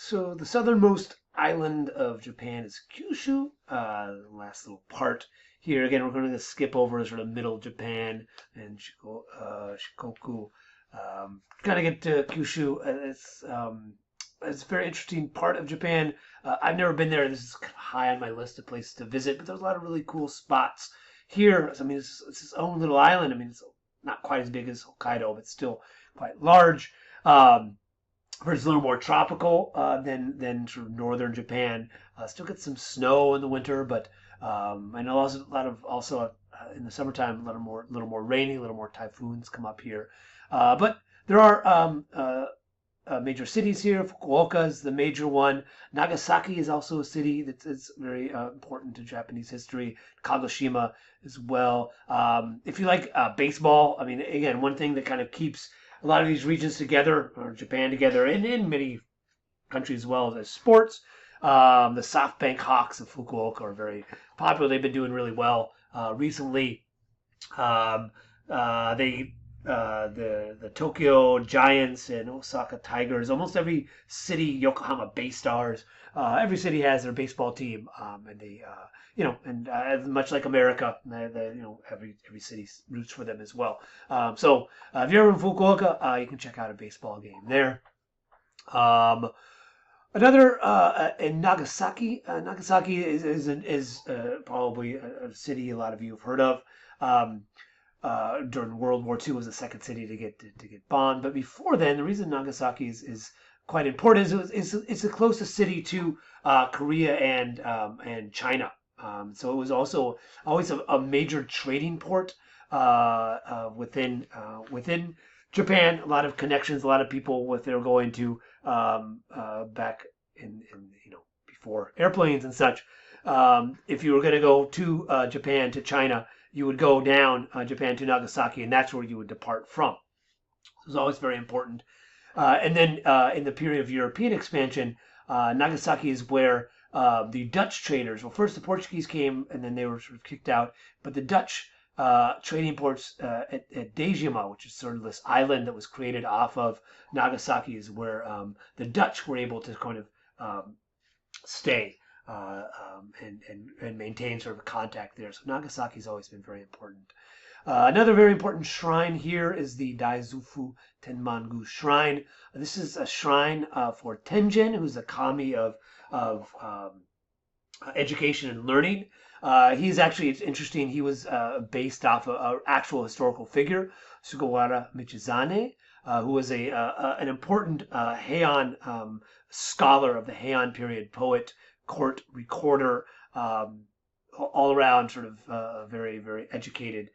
So the southernmost island of Japan is Kyushu. The last little part here. Again, we're going to skip over sort of middle Japan and Shikoku. Kind of get to Kyushu. It's a very interesting part of Japan. I've never been there. This is kind of high on my list of places to visit, but there's a lot of really cool spots here. I mean, it's its own little island. I mean, it's not quite as big as Hokkaido, but still quite large. Um, it's a little more tropical than sort of northern Japan. Still get some snow in the winter, but I know also a lot of in the summertime a little more rainy, a little more typhoons come up here. But there are major cities here. Fukuoka is the major one. Nagasaki is also a city that's very important to Japanese history. Kagoshima as well. If you like baseball, I mean, again, one thing that kind of keeps a lot of these regions together, or Japan together, and in many countries as well as sports. The SoftBank Hawks of Fukuoka are very popular. They've been doing really well recently. They the Tokyo Giants and Osaka Tigers. Almost every city, Yokohama Bay Stars. Every city has their baseball team, and they, much like America, every city roots for them as well. So if you're in Fukuoka, you can check out a baseball game there. Another in Nagasaki. Nagasaki is probably a city a lot of you have heard of. During World War II was the second city to get bombed. But before then, the reason Nagasaki is quite important is it's the closest city to Korea and China. So it was also always a major trading port within Japan. A lot of connections, a lot of people with they're going to back in before airplanes and such. If you were going to go to Japan to China, you would go down Japan to Nagasaki, and that's where you would depart from. So it's always very important. And then in the period of European expansion, Nagasaki is where the Dutch traders, well, first the Portuguese came, and then they were sort of kicked out, but the Dutch trading ports at Dejima, which is sort of this island that was created off of Nagasaki, is where the Dutch were able to kind of stay. And maintain sort of a contact there. So Nagasaki's always been very important. Another very important shrine here is the Daizufu Tenmangu Shrine. This is a shrine for Tenjin, who's the kami of education and learning. He's actually, it's interesting, he was based off an actual historical figure, Sugawara Michizane, who was an important Heian scholar of the Heian period, poet, court recorder, all around sort of very, very educated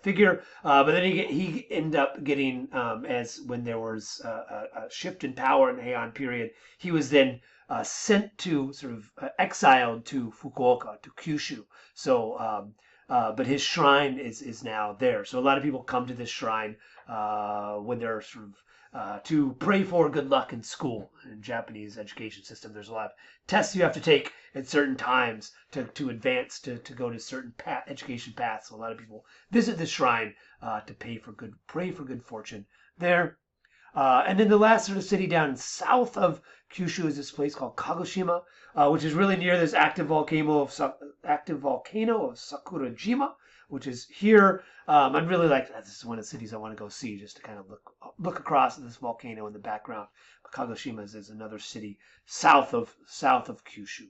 figure. But then he ended up getting, as when there was a shift in power in the Heian period, he was then sent to sort of exiled to Fukuoka, to Kyushu. So, but his shrine is now there. So a lot of people come to this shrine when they're sort of to pray for good luck in school. In Japanese education system, there's a lot of tests you have to take at certain times to advance to go to certain education paths. So a lot of people visit this shrine to pray for good fortune there. And then the last sort of city down south of Kyushu is this place called Kagoshima, which is really near this active volcano of Sakurajima, which is here. I'd really like, this is one of the cities I want to go see, just to kind of look across at this volcano in the background. Kagoshima is another city south of Kyushu.